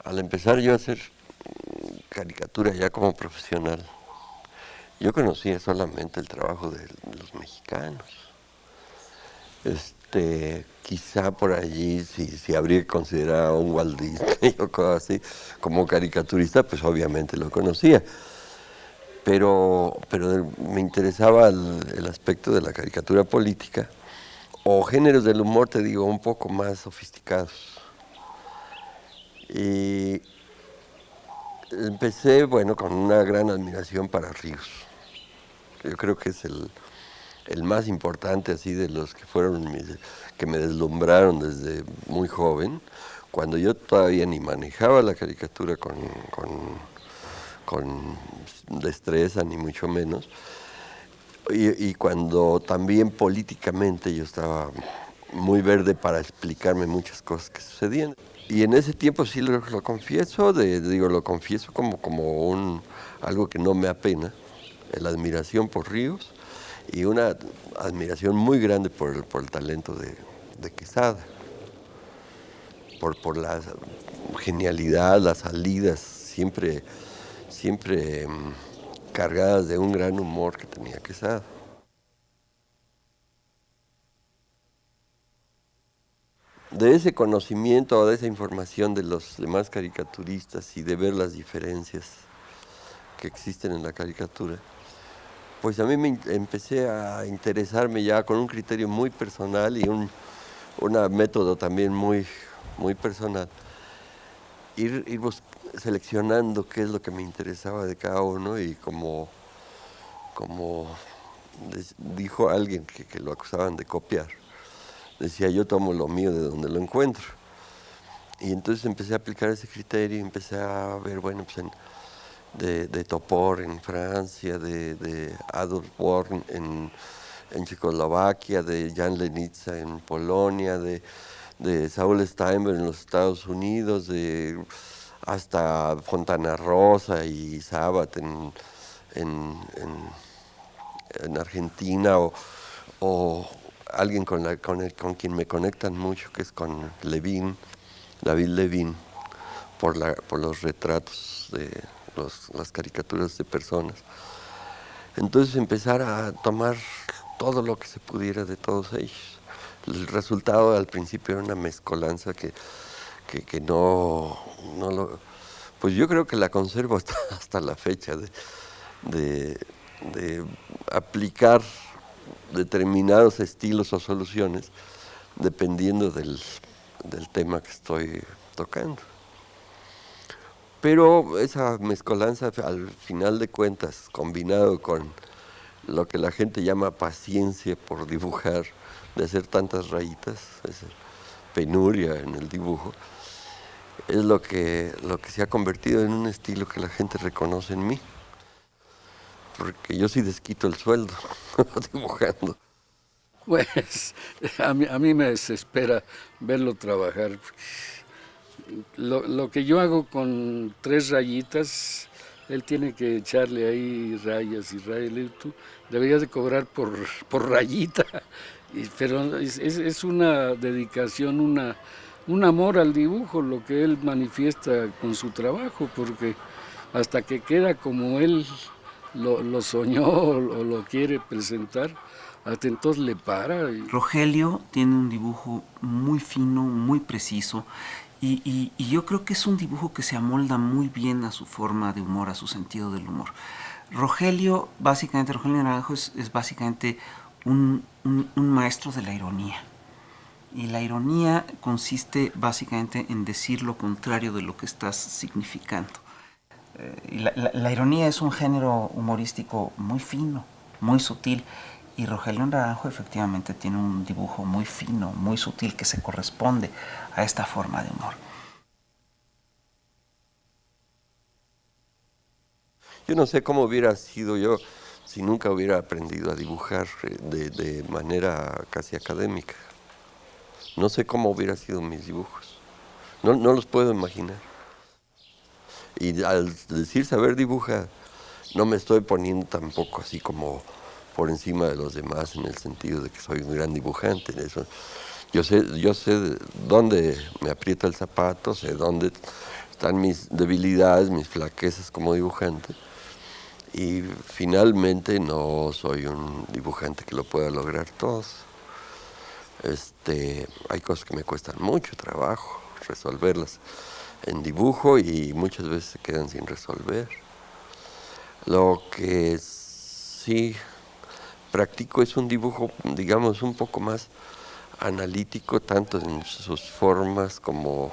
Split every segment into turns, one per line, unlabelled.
Al empezar yo a hacer caricatura ya como profesional, yo conocía solamente el trabajo de los mexicanos. Quizá por allí, si habría que considerar a un Walt Disney o cosas así, como caricaturista, pues obviamente lo conocía. Pero me interesaba el aspecto de la caricatura política, o géneros del humor, te digo, un poco más sofisticados. Y empecé, bueno, con una gran admiración para Ríos. Yo creo que es el más importante así de los que que me deslumbraron desde muy joven, cuando yo todavía ni manejaba la caricatura con destreza, ni mucho menos, y cuando también políticamente yo estaba muy verde para explicarme muchas cosas que sucedían. Y en ese tiempo sí lo confieso, lo confieso como algo que no me apena, la admiración por Ríos y una admiración muy grande por el talento de Quesada, por la genialidad, las salidas, siempre cargadas de un gran humor que tenía Quesada. De ese conocimiento o de esa información de los demás caricaturistas y de ver las diferencias que existen en la caricatura, pues a mí empecé a interesarme ya con un criterio muy personal y un método también muy personal. Ir seleccionando qué es lo que me interesaba de cada uno y como dijo alguien que lo acusaban de copiar, decía yo tomo lo mío de donde lo encuentro. Y entonces empecé a aplicar ese criterio y empecé a ver, bueno, pues de Topor en Francia, de Adolf Born en Checoslovaquia, de Jan Lenitza en Polonia, de Saul Steinberg en los Estados Unidos, hasta Fontana Rosa y Sabat en, en Argentina, o alguien con quien me conectan mucho, que es con David Levine, por los retratos de las caricaturas de personas. Entonces empezar a tomar todo lo que se pudiera de todos ellos. El resultado al principio era una mezcolanza que no lo... Pues yo creo que la conservo hasta la fecha, de, de aplicar determinados estilos o soluciones dependiendo del tema que estoy tocando. Pero esa mezcolanza, al final de cuentas, combinado con lo que la gente llama paciencia por dibujar, de hacer tantas rayitas, esa penuria en el dibujo, es lo que se ha convertido en un estilo que la gente reconoce en mí. Porque yo sí desquito el sueldo dibujando.
Pues a mí me desespera verlo trabajar. Lo que yo hago con 3 rayitas, él tiene que echarle ahí rayas y rayas. Le digo, tú deberías de cobrar por rayita. Pero es una dedicación, un amor al dibujo, lo que él manifiesta con su trabajo, porque hasta que queda como él lo soñó o lo quiere presentar, hasta entonces le para.
Rogelio tiene un dibujo muy fino, muy preciso, y yo creo que es un dibujo que se amolda muy bien a su forma de humor, a su sentido del humor. Rogelio Naranjo es básicamente un maestro de la ironía. Y la ironía consiste básicamente en decir lo contrario de lo que estás significando. La ironía es un género humorístico muy fino, muy sutil, y Rogelio Naranjo efectivamente tiene un dibujo muy fino, muy sutil, que se corresponde a esta forma de humor.
Yo no sé cómo hubiera sido yo si nunca hubiera aprendido a dibujar de manera casi académica. No sé cómo hubieran sido mis dibujos. No los puedo imaginar. Y al decir saber dibujar, no me estoy poniendo tampoco así como por encima de los demás en el sentido de que soy un gran dibujante. Eso, yo sé dónde me aprieta el zapato, sé dónde están mis debilidades, mis flaquezas como dibujante. Y finalmente no soy un dibujante que lo pueda lograr todos. Hay cosas que me cuestan mucho trabajo resolverlas en dibujo y muchas veces se quedan sin resolver. Lo que sí practico es un dibujo, digamos, un poco más analítico, tanto en sus formas como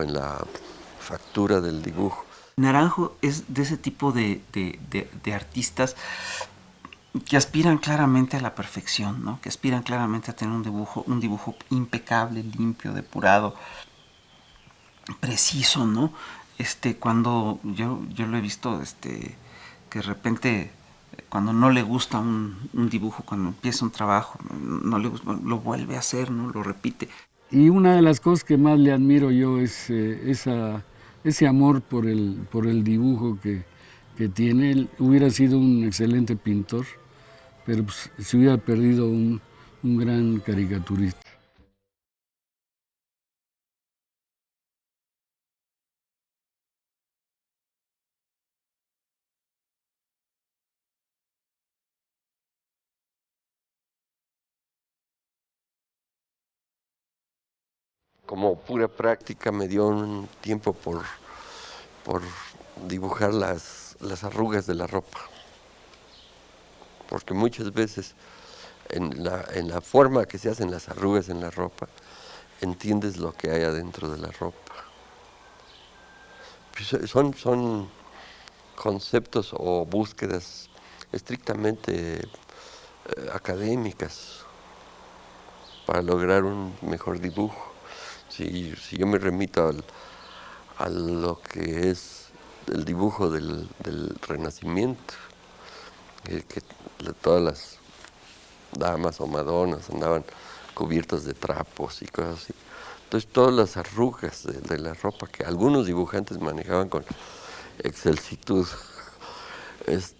en la factura del dibujo.
Naranjo es de ese tipo de artistas que aspiran claramente a la perfección, ¿no? Que aspiran claramente a tener un dibujo impecable, limpio, depurado, preciso, ¿no? Cuando yo lo he visto, que de repente cuando no le gusta un dibujo, cuando empieza un trabajo, no le gusta, lo vuelve a hacer, ¿no? Lo repite.
Y una de las cosas que más le admiro yo es ese amor por el dibujo que tiene. Él hubiera sido un excelente pintor, pero pues, se hubiera perdido un gran caricaturista.
Como pura práctica me dio un tiempo por dibujar las arrugas de la ropa. Porque muchas veces en la forma que se hacen las arrugas en la ropa, entiendes lo que hay adentro de la ropa. Pues son conceptos o búsquedas estrictamente académicas para lograr un mejor dibujo. Si yo me remito a lo que es el dibujo del Renacimiento, que todas las damas o madonas andaban cubiertas de trapos y cosas así. Entonces todas las arrugas de la ropa que algunos dibujantes manejaban con excelsitud, es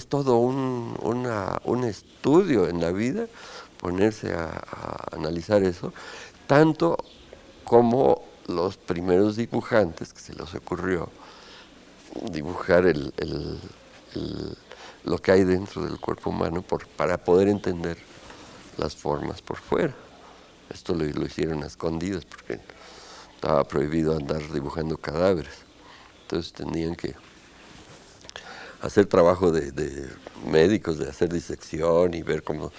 todo un estudio en la vida, ponerse a analizar eso, tanto como los primeros dibujantes que se les ocurrió dibujar lo que hay dentro del cuerpo humano para poder entender las formas por fuera. Esto lo hicieron a escondidas porque estaba prohibido andar dibujando cadáveres. Entonces tenían que hacer trabajo de médicos, de hacer disección y ver cómo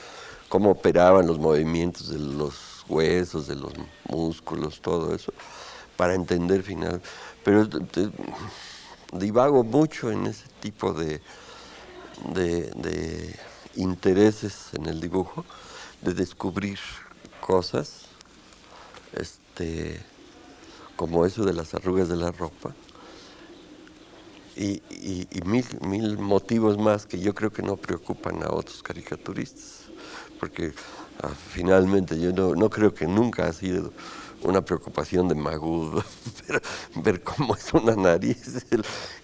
operaban los movimientos de los huesos, de los músculos, todo eso, para entender final. Pero divago mucho en ese tipo de intereses en el dibujo, de descubrir cosas, como eso de las arrugas de la ropa, y mil motivos más que yo creo que no preocupan a otros caricaturistas, porque finalmente yo no creo que nunca ha sido una preocupación de Magoo ver cómo es una nariz,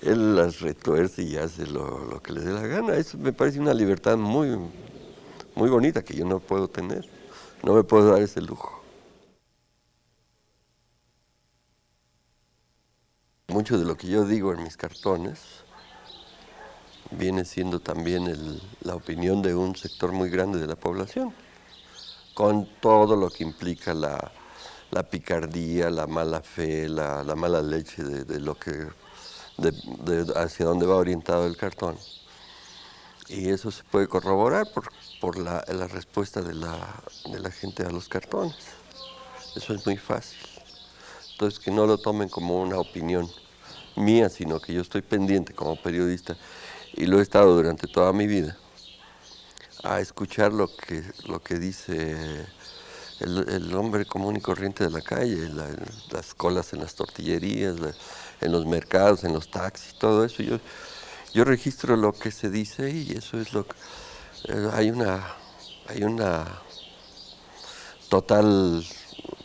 él las retuerce y hace lo que le dé la gana. Eso me parece una libertad muy, muy bonita que yo no puedo tener, no me puedo dar ese lujo. Mucho de lo que yo digo en mis cartones viene siendo también la opinión de un sector muy grande de la población, con todo lo que implica la picardía, la mala fe, la mala leche de lo que hacia dónde va orientado el cartón. Y eso se puede corroborar por la respuesta de la gente a los cartones. Eso es muy fácil. Entonces, que no lo tomen como una opinión mía, sino que yo estoy pendiente como periodista, y lo he estado durante toda mi vida, a escuchar lo que dice el hombre común y corriente de la calle, las colas en las tortillerías, en los mercados, en los taxis, todo eso. yo registro lo que se dice y eso es lo que... hay una total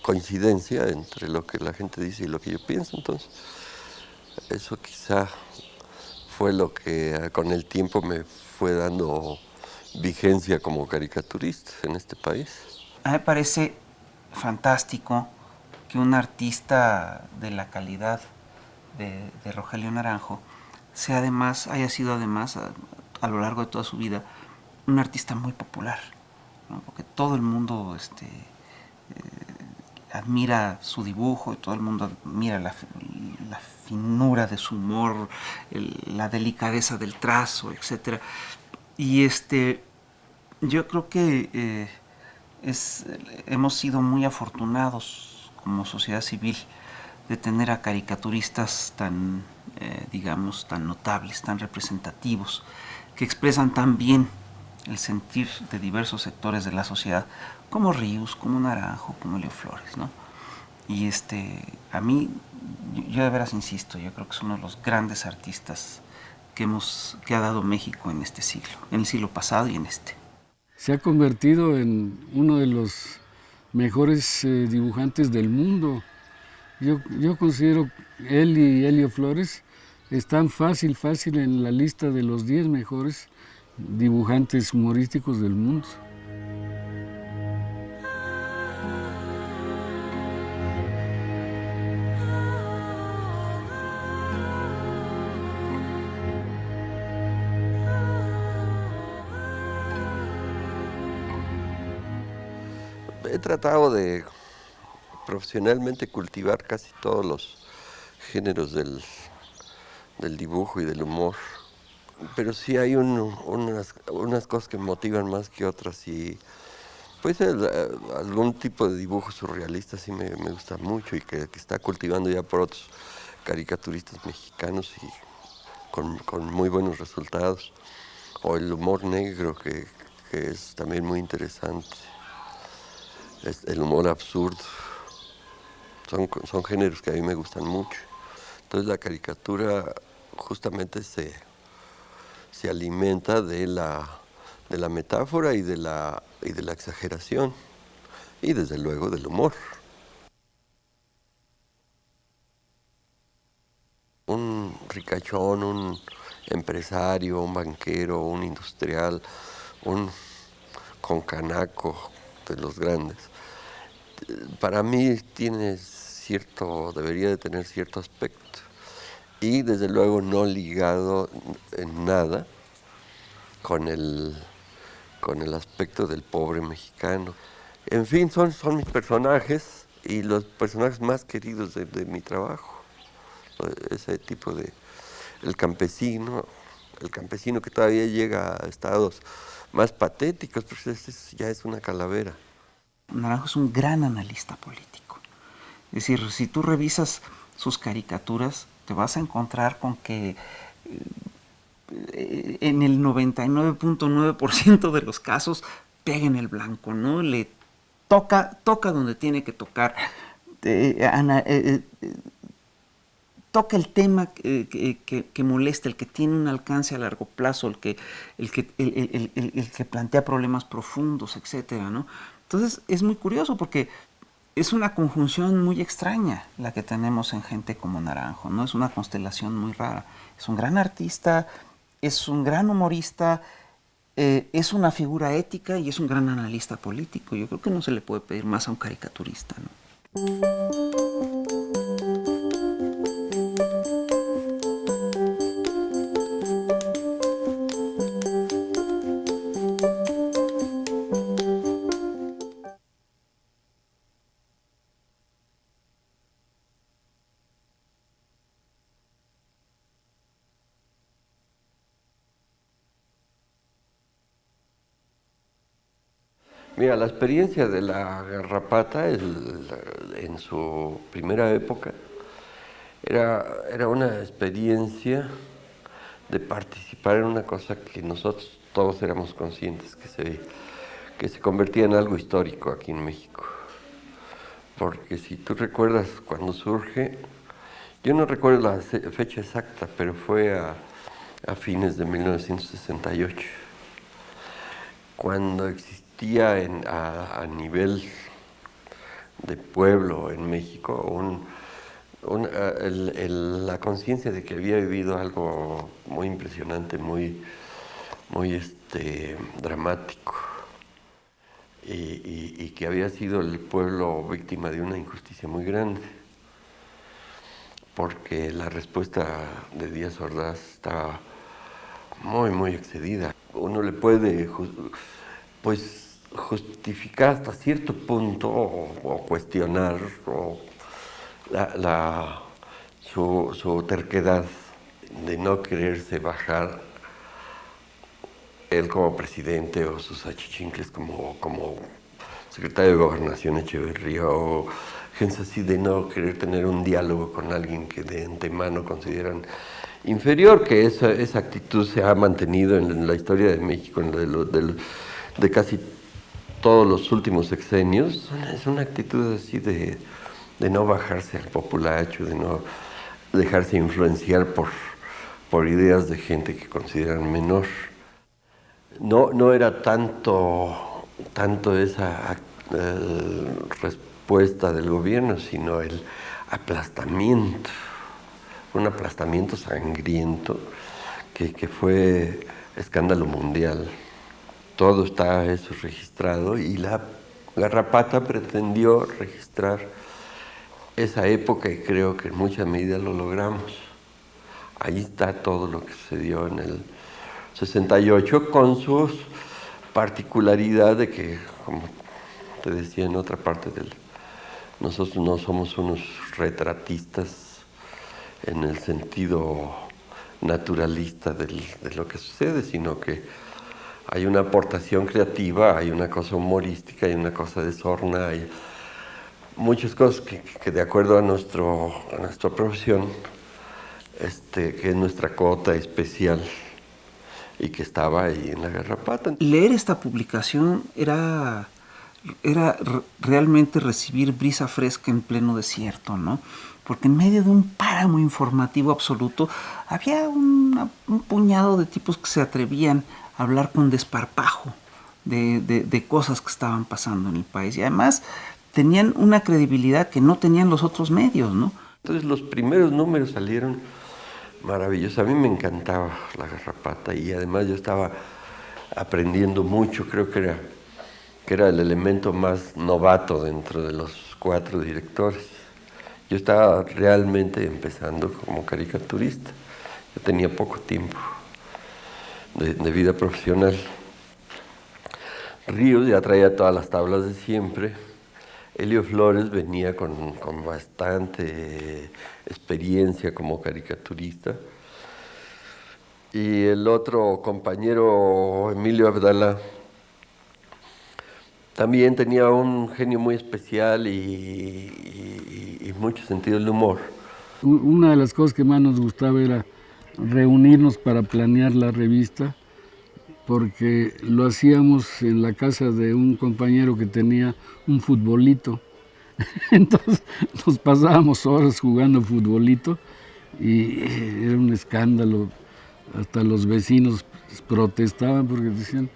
coincidencia entre lo que la gente dice y lo que yo pienso, entonces eso quizá fue lo que con el tiempo me fue dando vigencia como caricaturista en este país.
A mí me parece fantástico que un artista de la calidad de Rogelio Naranjo haya sido además a lo largo de toda su vida un artista muy popular, ¿no? Porque todo el mundo admira su dibujo y todo el mundo admira la finura de su humor, la delicadeza del trazo, etc. Y yo creo que hemos sido muy afortunados como sociedad civil de tener a caricaturistas tan, digamos, tan notables, tan representativos, que expresan tan bien el sentir de diversos sectores de la sociedad, como Ríos, como Naranjo, como Elio Flores, ¿no? Y a mí, yo de veras insisto, yo creo que es uno de los grandes artistas que ha dado México en este siglo, en el siglo pasado y en este.
Se ha convertido en uno de los mejores dibujantes del mundo. Yo considero él y Elio Flores están fácil en la lista de los 10 mejores dibujantes humorísticos del mundo.
He tratado de profesionalmente cultivar casi todos los géneros del dibujo y del humor, pero sí hay unas cosas que me motivan más que otras y pues algún tipo de dibujo surrealista sí me gusta mucho y que está cultivando ya por otros caricaturistas mexicanos y con muy buenos resultados, o el humor negro que es también muy interesante. El humor absurdo, son géneros que a mí me gustan mucho. Entonces la caricatura justamente se alimenta de la metáfora y de la exageración, y desde luego del humor. Un ricachón, un empresario, un banquero, un industrial, un concanaco de los grandes, para mí debería de tener cierto aspecto y desde luego no ligado en nada con el aspecto del pobre mexicano. En fin, son mis personajes y los personajes más queridos de mi trabajo. Ese tipo de el campesino que todavía llega a estados más patéticos, pues ya es una calavera.
Naranjo es un gran analista político. Es decir, si tú revisas sus caricaturas, te vas a encontrar con que en el 99.9% de los casos pega en el blanco, ¿no? Le toca donde tiene que tocar. Toca el tema que molesta, el que tiene un alcance a largo plazo, el que plantea problemas profundos, etcétera, ¿no? Entonces es muy curioso porque es una conjunción muy extraña la que tenemos en gente como Naranjo, ¿no? Es una constelación muy rara. Es un gran artista, es un gran humorista, es una figura ética y es un gran analista político. Yo creo que no se le puede pedir más a un caricaturista, ¿no?
Mira, la experiencia de la garrapata en su primera época era una experiencia de participar en una cosa que nosotros todos éramos conscientes que se convertía en algo histórico aquí en México. Porque si tú recuerdas cuando surge, yo no recuerdo la fecha exacta, pero fue a fines de 1968, cuando existía a nivel de pueblo en México la conciencia de que había vivido algo muy impresionante, muy dramático, y que había sido el pueblo víctima de una injusticia muy grande, porque la respuesta de Díaz Ordaz estaba muy excedida. Uno le puede pues justificar hasta cierto punto o cuestionar su terquedad de no quererse bajar él como presidente o sus achichincles como secretario de Gobernación Echeverría, o gente así, de no querer tener un diálogo con alguien que de antemano consideran inferior, que esa actitud se ha mantenido en la historia de México, de casi todos los últimos sexenios. Es una actitud así de no bajarse al populacho, de no dejarse influenciar por ideas de gente que consideran menor. No era tanto esa respuesta del gobierno, sino el aplastamiento, un aplastamiento sangriento que fue escándalo mundial. Todo está eso registrado, y la Garrapata pretendió registrar esa época, y creo que en mucha medida lo logramos. Ahí está todo lo que sucedió en el 68, con sus particularidad de que, como te decía en otra parte nosotros no somos unos retratistas en el sentido naturalista de lo que sucede, sino que hay una aportación creativa, hay una cosa humorística, hay una cosa de sorna, hay muchas cosas que de acuerdo a nuestra profesión, que es nuestra cuota especial, y que estaba ahí en la Garrapata.
Leer esta publicación era realmente recibir brisa fresca en pleno desierto, ¿no? Porque en medio de un páramo informativo absoluto había un puñado de tipos que se atrevían a hablar con desparpajo de cosas que estaban pasando en el país, y además tenían una credibilidad que no tenían los otros medios, ¿no?
Entonces los primeros números salieron maravillosos. A mí me encantaba la Garrapata, y además yo estaba aprendiendo mucho. Creo que era el elemento más novato dentro de los 4 directores. Yo estaba realmente empezando como caricaturista. Yo tenía poco tiempo de vida profesional. Ríos ya traía todas las tablas de siempre. Elio Flores venía con bastante experiencia como caricaturista. Y el otro compañero, Emilio Abdala, también tenía un genio muy especial y mucho sentido del humor.
Una de las cosas que más nos gustaba era reunirnos para planear la revista, porque lo hacíamos en la casa de un compañero que tenía un futbolito. Entonces nos pasábamos horas jugando futbolito, y era un escándalo. Hasta los vecinos protestaban porque decían: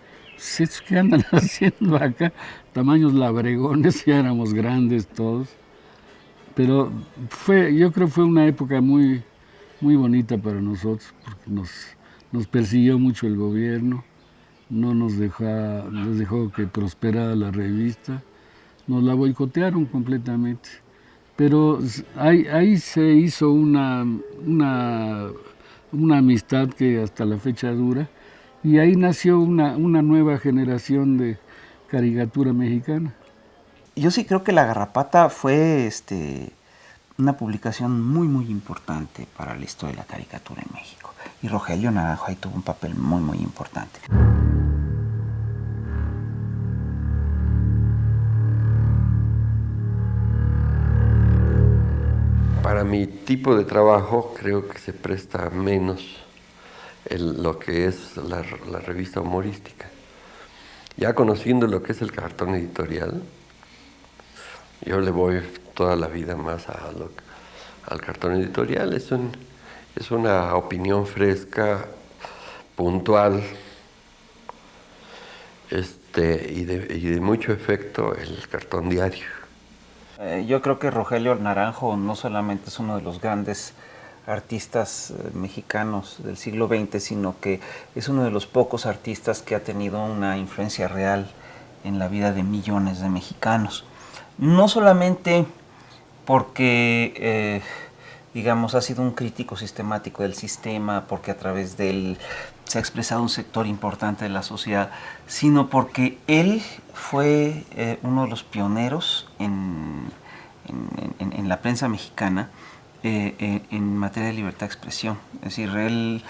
¿qué andan haciendo acá? Tamaños labregones, ya éramos grandes todos. Pero yo creo que fue una época muy bonita para nosotros, porque nos persiguió mucho el gobierno, no nos dejó que prosperara la revista, nos la boicotearon completamente. Pero ahí se hizo una amistad que hasta la fecha dura, y ahí nació una nueva generación de caricatura mexicana.
Yo sí creo que La Garrapata fue una publicación muy importante para la historia de la caricatura en México. Y Rogelio Naranjo ahí tuvo un papel muy importante.
Para mi tipo de trabajo creo que se presta menos lo que es la revista humorística. Ya conociendo lo que es el cartón editorial, yo le voy toda la vida más al cartón editorial. Es una opinión fresca, puntual, y de mucho efecto el cartón diario.
Yo creo que Rogelio Naranjo no solamente es uno de los grandes artistas mexicanos del siglo XX, sino que es uno de los pocos artistas que ha tenido una influencia real en la vida de millones de mexicanos. No solamente porque, digamos, ha sido un crítico sistemático del sistema, porque a través de él se ha expresado un sector importante de la sociedad, sino porque él fue uno de los pioneros en la prensa mexicana en materia de libertad de expresión. Es decir, él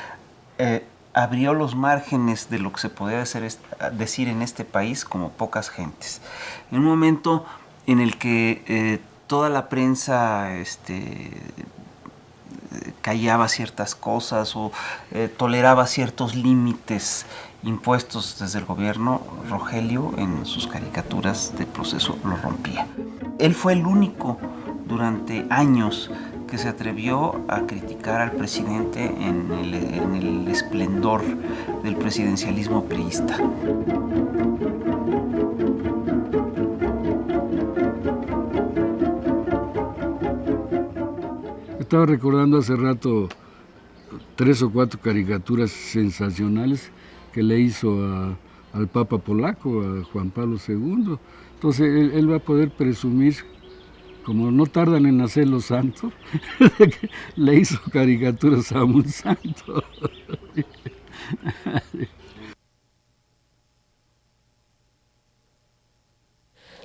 abrió los márgenes de lo que se podía decir en este país como pocas gentes. En un momento en el que toda la prensa callaba ciertas cosas o toleraba ciertos límites impuestos desde el gobierno, Rogelio en sus caricaturas de Proceso lo rompía. Él fue el único durante años que se atrevió a criticar al presidente en el esplendor del presidencialismo priista.
Estaba recordando hace rato 3 o 4 caricaturas sensacionales que le hizo al Papa polaco, a Juan Pablo II. Entonces él va a poder presumir, como no tardan en nacer los santos, que le hizo caricaturas a un santo.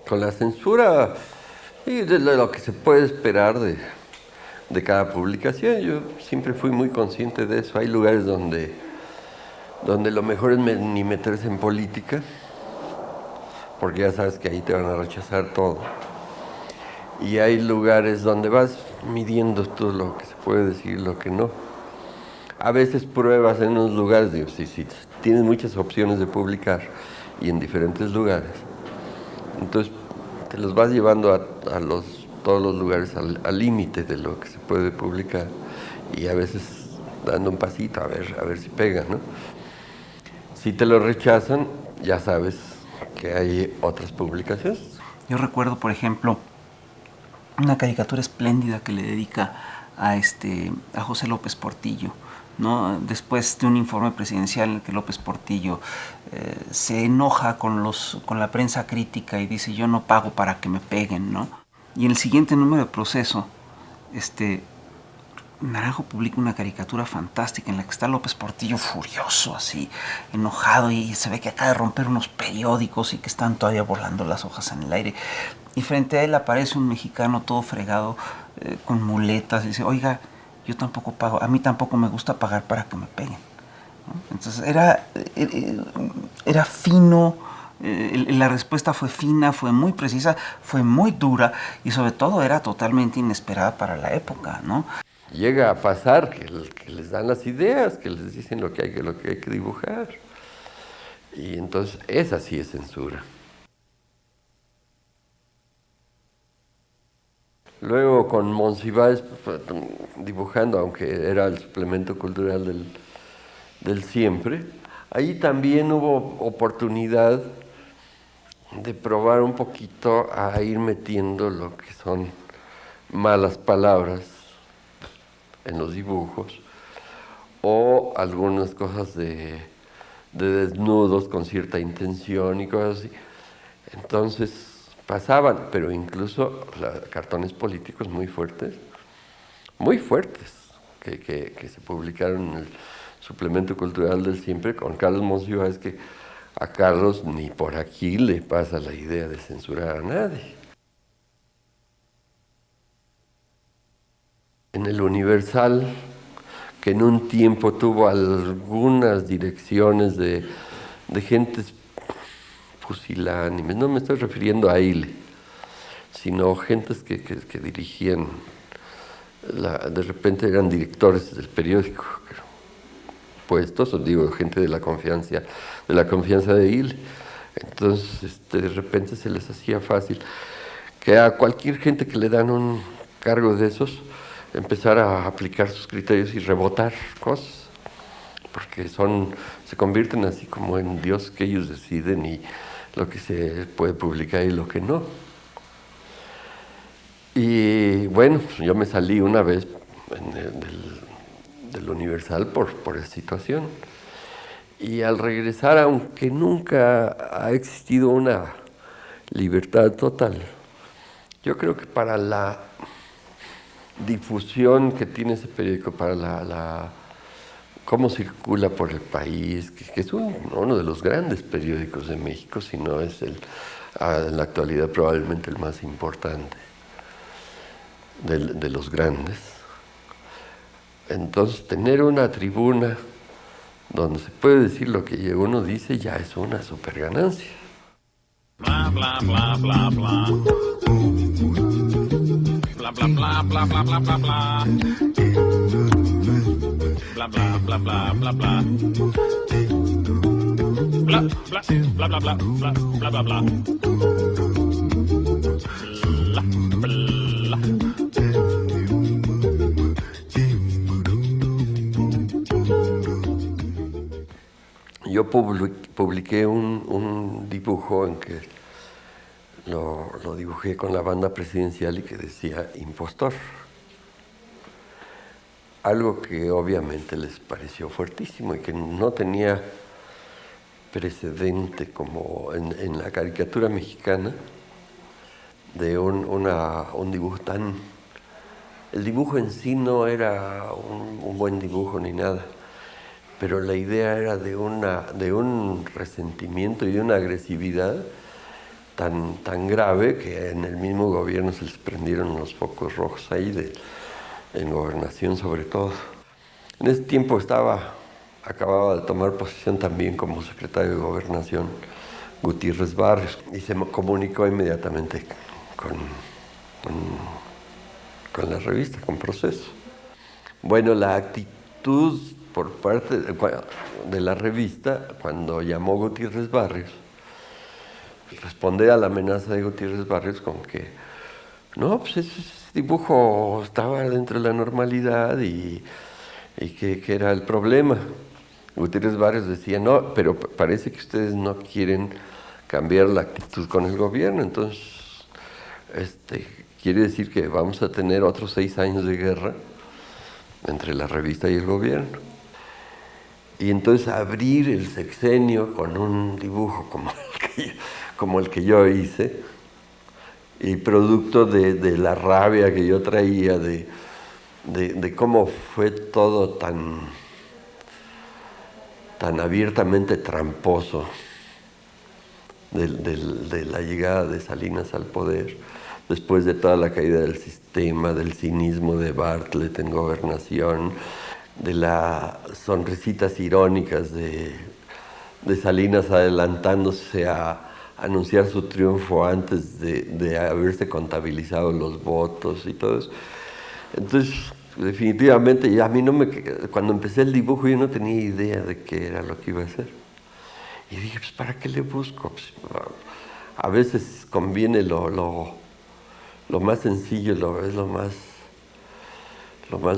Con la censura, y de lo que se puede esperar de cada publicación, yo siempre fui muy consciente de eso. Hay lugares donde lo mejor es ni meterse en política, porque ya sabes que ahí te van a rechazar todo. Y hay lugares donde vas midiendo todo lo que se puede decir, lo que no. A veces pruebas en unos lugares, digo, si tienes muchas opciones de publicar y en diferentes lugares, entonces te los vas llevando a todos los lugares al límite de lo que se puede publicar, y a veces dando un pasito a ver si pega, ¿no? Si te lo rechazan, ya sabes que hay otras publicaciones.
Yo recuerdo, por ejemplo, una caricatura espléndida que le dedica a José López Portillo, ¿no? Después de un informe presidencial en el que López Portillo se enoja con la prensa crítica y dice: yo no pago para que me peguen, ¿no? Y en el siguiente número de Proceso, Naranjo publica una caricatura fantástica en la que está López Portillo furioso, así, enojado, y se ve que acaba de romper unos periódicos y que están todavía volando las hojas en el aire. Y frente a él aparece un mexicano todo fregado, con muletas, y dice: oiga, yo tampoco pago, a mí tampoco me gusta pagar para que me peguen, ¿no? Entonces era fino, la respuesta fue fina, fue muy precisa, fue muy dura, y sobre todo era totalmente inesperada para la época, ¿no?
Llega a pasar que les dan las ideas, que les dicen lo que hay que dibujar. Y entonces esa sí es censura. Luego con Monsiváis dibujando, aunque era el suplemento cultural del Siempre, ahí también hubo oportunidad de probar un poquito a ir metiendo lo que son malas palabras en los dibujos, o algunas cosas de desnudos con cierta intención y cosas así. Entonces pasaban, pero incluso cartones políticos muy fuertes, que se publicaron en el suplemento cultural del Siempre con Carlos Monsiváis, que a Carlos ni por aquí le pasa la idea de censurar a nadie. En el Universal, que en un tiempo tuvo algunas direcciones de gentes pusilánimes, no me estoy refiriendo a Ile, sino gentes que dirigían, de repente eran directores del periódico, puestos, os digo, gente de la confianza de Ile. Entonces, de repente se les hacía fácil que a cualquier gente que le dan un cargo de esos, empezar a aplicar sus criterios y rebotar cosas. porque se convierten así como en Dios, que ellos deciden y lo que se puede publicar y lo que no. Y bueno, yo me salí una vez del Universal por esa situación. Y al regresar, aunque nunca ha existido una libertad total, yo creo que para la difusión que tiene ese periódico, para cómo circula por el país, que es uno de los grandes periódicos de México, si no es en la actualidad probablemente el más importante de los grandes. Entonces, tener una tribuna donde se puede decir lo que uno dice ya es una super ganancia. Bla, bla, bla, bla, bla. Bla, bla, bla, bla, bla, bla, bla, bla. Bla, bla, bla, bla, bla, bla. Bla, bla, bla, bla, bla, bla, bla, bla, bla. Bla, bla. Yo publiqué un dibujo en que lo dibujé con la banda presidencial y que decía impostor. Algo que obviamente les pareció fuertísimo y que no tenía precedente como en la caricatura mexicana de un dibujo tan... El dibujo en sí no era un buen dibujo ni nada, pero la idea era de un resentimiento y de una agresividad tan grave que en el mismo gobierno se les prendieron los focos rojos ahí, en Gobernación sobre todo. En ese tiempo acababa de tomar posición también como secretario de Gobernación Gutiérrez Barrios y se me comunicó inmediatamente con la revista, con Proceso. Bueno, la actitud por parte de la revista, cuando llamó Gutiérrez Barrios, responder a la amenaza de Gutiérrez Barrios con que no, pues ese dibujo estaba dentro de la normalidad y que era el problema. Gutiérrez Barrios decía, no, pero parece que ustedes no quieren cambiar la actitud con el gobierno, entonces quiere decir que vamos a tener otros 6 años de guerra entre la revista y el gobierno. Y entonces abrir el sexenio con un dibujo como el que yo hice, y producto de la rabia que yo traía, de cómo fue todo tan abiertamente tramposo de la llegada de Salinas al poder, después de toda la caída del sistema, del cinismo de Bartlett en Gobernación, de las sonrisitas irónicas de Salinas adelantándose a anunciar su triunfo antes de haberse contabilizado los votos y todo eso. Entonces, definitivamente, y a mí cuando empecé el dibujo yo no tenía idea de qué era lo que iba a hacer. Y dije, pues, ¿para qué le busco? Pues, a veces conviene lo más sencillo, es lo más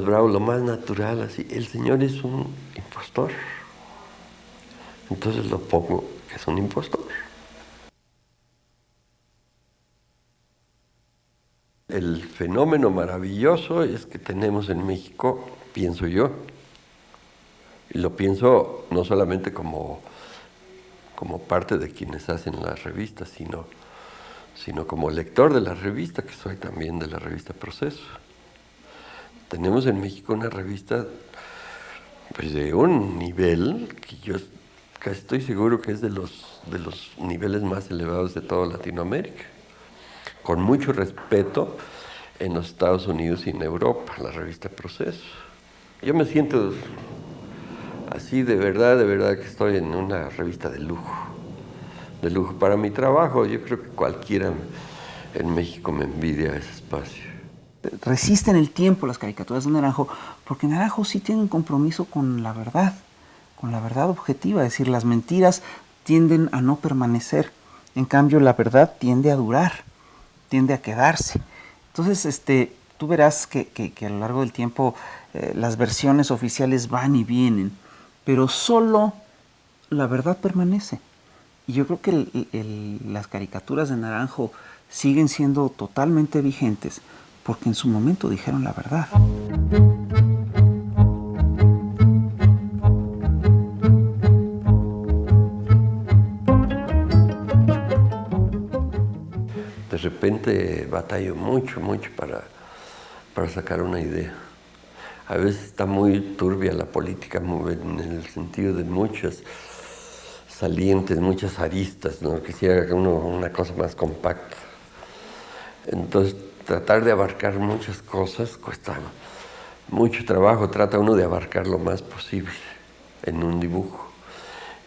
bravo, lo más natural, así. El señor es un impostor. Entonces lo pongo que es un impostor. El fenómeno maravilloso es que tenemos en México, pienso yo, y lo pienso no solamente como parte de quienes hacen las revistas, sino como lector de la revista, que soy también de la revista Proceso. Tenemos en México una revista pues de un nivel que yo casi estoy seguro que es de los niveles más elevados de toda Latinoamérica, con mucho respeto en los Estados Unidos y en Europa, la revista Proceso. Yo me siento así de verdad que estoy en una revista de lujo para mi trabajo. Yo creo que cualquiera en México me envidia ese espacio.
Resisten el tiempo las caricaturas de Naranjo, porque Naranjo sí tiene un compromiso con la verdad objetiva, es decir, las mentiras tienden a no permanecer, en cambio la verdad tiende a durar, tiende a quedarse. Entonces, tú verás que a lo largo del tiempo las versiones oficiales van y vienen, pero solo la verdad permanece. Y yo creo que las caricaturas de Naranjo siguen siendo totalmente vigentes porque en su momento dijeron la verdad.
De repente batallo mucho para sacar una idea. A veces está muy turbia la política, en el sentido de muchas salientes, muchas aristas, ¿no? Quisiera uno una cosa más compacta. Entonces, tratar de abarcar muchas cosas cuesta mucho trabajo, trata uno de abarcar lo más posible en un dibujo.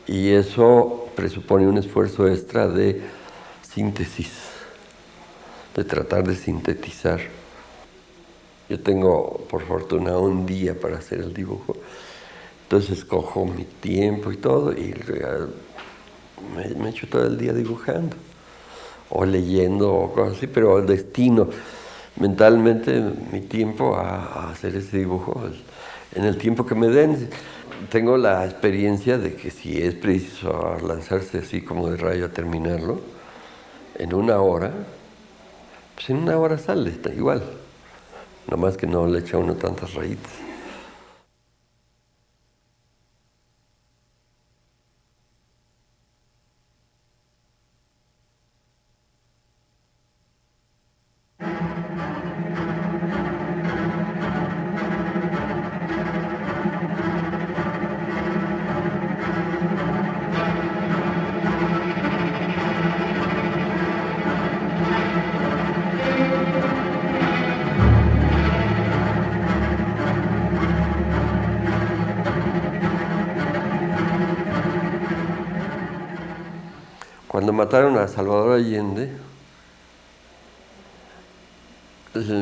Y eso presupone un esfuerzo extra de síntesis, de tratar de sintetizar. Yo tengo, por fortuna, un día para hacer el dibujo, entonces cojo mi tiempo y todo, y me echo todo el día dibujando, o leyendo, o cosas así, pero destino mentalmente mi tiempo a hacer ese dibujo en el tiempo que me den. Tengo la experiencia de que si es preciso lanzarse así como de rayo a terminarlo, en una hora, pues en una hora sale, está igual. Nomás que no le echa uno tantas rayitas. Cuando mataron a Salvador Allende,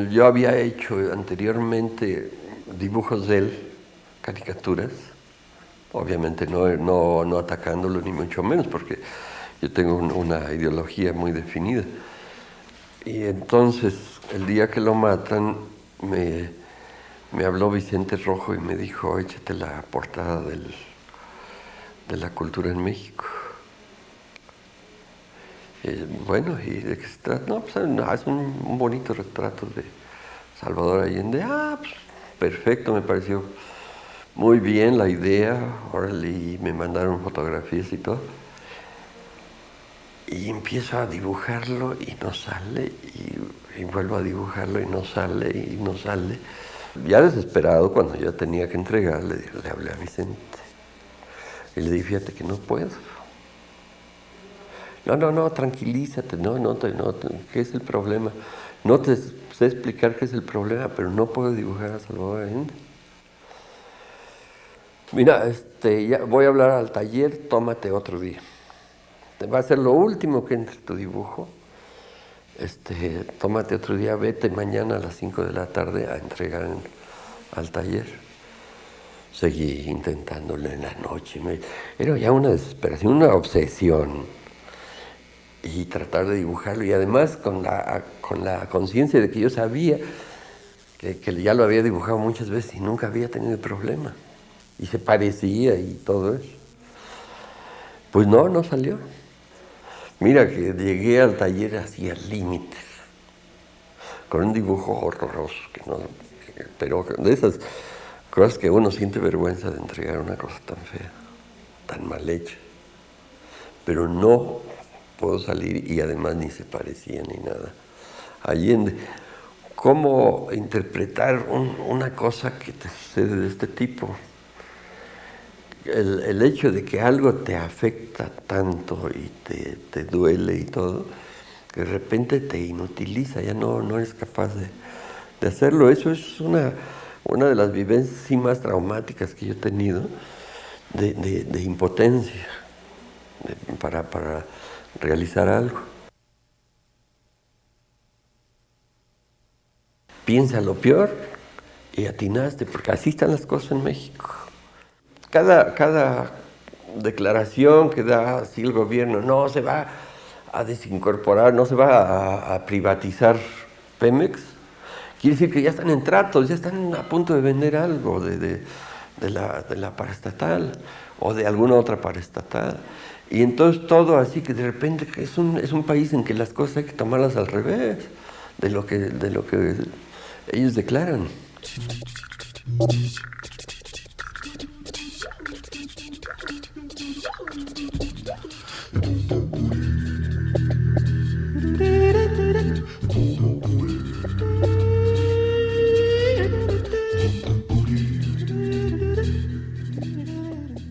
yo había hecho anteriormente dibujos de él, caricaturas, obviamente no atacándolo ni mucho menos, porque yo tengo una ideología muy definida. Y entonces, el día que lo matan, me habló Vicente Rojo y me dijo, échate la portada de La Cultura en México. Bueno, ¿y de qué se trata? No, pues es un bonito retrato de Salvador Allende. Pues perfecto, me pareció muy bien la idea. Órale, y me mandaron fotografías y todo. Y empiezo a dibujarlo y no sale, y vuelvo a dibujarlo y no sale, y no sale. Ya desesperado, cuando ya tenía que entregar, le hablé a Vicente. Y le dije, fíjate que no puedo. No, tranquilízate, ¿qué es el problema? No te sé explicar qué es el problema, pero no puedo dibujar a Salvador Allende. Mira, ya voy a hablar al taller, tómate otro día. Va a ser lo último que entre tu dibujo. Tómate otro día, vete mañana a las 5 de la tarde a entregar al taller. Seguí intentándolo en la noche. Era ya una desesperación, una obsesión. Y tratar de dibujarlo, y además con la conciencia de que yo sabía que ya lo había dibujado muchas veces y nunca había tenido problema, y se parecía y todo eso. Pues no salió. Mira que llegué al taller así al límite, con un dibujo horroroso, pero de esas cosas que uno siente vergüenza de entregar una cosa tan fea, tan mal hecha, pero no puedo salir, y además ni se parecía ni nada. Allende, ¿cómo interpretar una cosa que te sucede de este tipo? El hecho de que algo te afecta tanto y te duele y todo, que de repente te inutiliza, ya no eres capaz de hacerlo. Eso es una de las vivencias más traumáticas que yo he tenido, de impotencia para realizar algo. Piensa lo peor y atinaste, porque así están las cosas en México. Cada declaración que da así el gobierno, no se va a desincorporar, no se va a privatizar Pemex, quiere decir que ya están en tratos, ya están a punto de vender algo, de de la paraestatal o de alguna otra paraestatal. Y entonces todo así que de repente es un país en que las cosas hay que tomarlas al revés de lo que ellos declaran.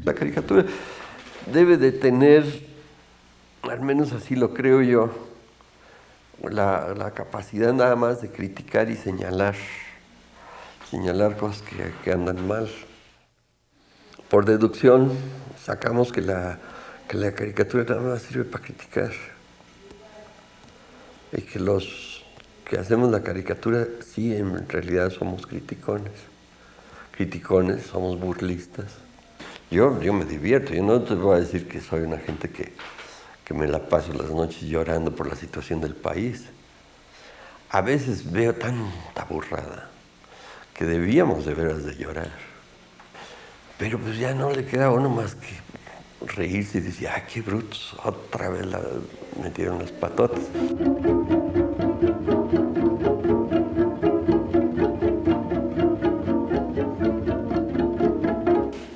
La caricatura debe de tener, al menos así lo creo yo, la capacidad nada más de criticar y señalar cosas que andan mal. Por deducción, sacamos que la caricatura nada más sirve para criticar. Y que los que hacemos la caricatura, sí, en realidad somos criticones, somos burlistas. Yo me divierto, yo no te voy a decir que soy una gente que me la paso las noches llorando por la situación del país. A veces veo tanta burrada que debíamos de veras de llorar. Pero pues ya no le queda a uno más que reírse y decir, ¡ay, qué brutos! Otra vez la metieron las patotas.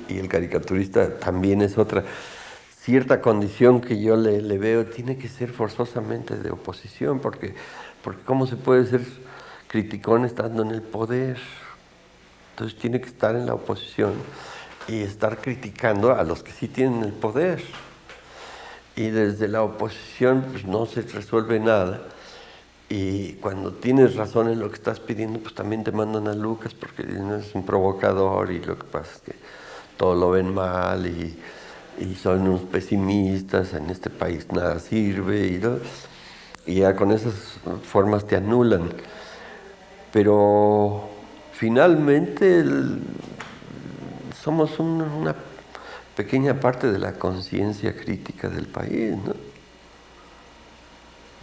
Y el caricaturista también es otra cierta condición que yo le veo, tiene que ser forzosamente de oposición, porque ¿cómo se puede ser criticón estando en el poder? Entonces tiene que estar en la oposición y estar criticando a los que sí tienen el poder. Y desde la oposición pues, no se resuelve nada. Y cuando tienes razón en lo que estás pidiendo, pues también te mandan a Lucas porque es un provocador y lo que pasa es que todo lo ven mal y son unos pesimistas, en este país nada sirve y ya con esas formas te anulan. Pero finalmente somos una pequeña parte de la conciencia crítica del país, ¿no?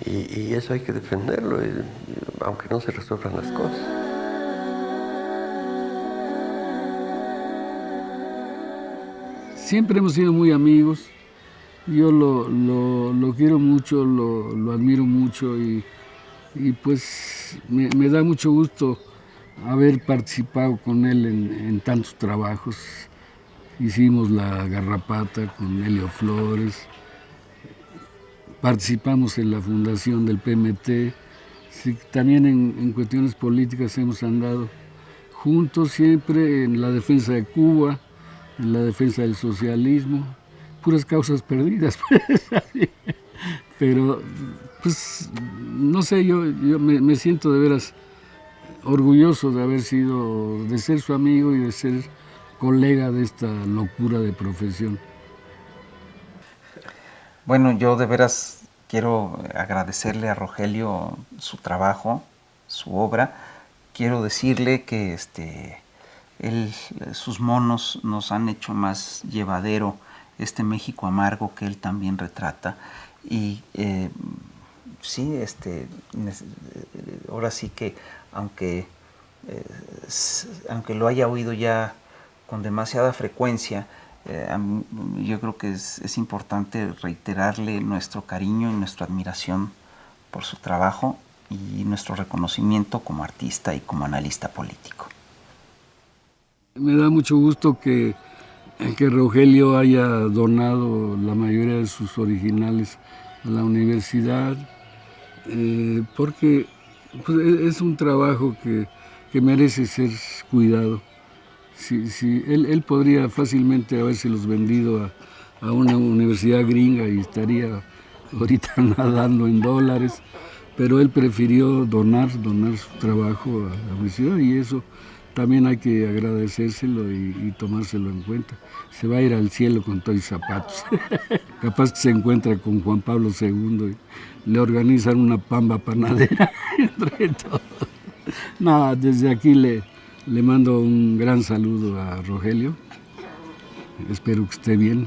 Y eso hay que defenderlo, aunque no se resuelvan las cosas.
Siempre hemos sido muy amigos. Yo lo quiero mucho, lo admiro mucho y pues me da mucho gusto haber participado con él en tantos trabajos. Hicimos La Garrapata con Helio Flores, participamos en la fundación del PMT, sí, también en cuestiones políticas hemos andado juntos siempre en la defensa de Cuba, en la defensa del socialismo, puras causas perdidas, pero pues no sé, yo me siento de veras orgulloso de ser su amigo y de ser colega de esta locura de profesión.
Bueno, yo de veras quiero agradecerle a Rogelio su trabajo, su obra. Quiero decirle que sus monos nos han hecho más llevadero este México amargo que él también retrata. Y sí, ahora sí que aunque lo haya oído ya con demasiada frecuencia, yo creo que es importante reiterarle nuestro cariño y nuestra admiración por su trabajo y nuestro reconocimiento como artista y como analista político.
Me da mucho gusto que Rogelio haya donado la mayoría de sus originales a la universidad, porque pues, es un trabajo que merece ser cuidado. Sí, él podría fácilmente habérselos vendido a una universidad gringa y estaría ahorita nadando en dólares, pero él prefirió donar su trabajo a la universidad y eso también hay que agradecérselo y tomárselo en cuenta. Se va a ir al cielo con todos los zapatos. Capaz que se encuentra con Juan Pablo II y le organizan una pamba panadera entre todos. No, desde aquí le mando un gran saludo a Rogelio. Espero que esté bien.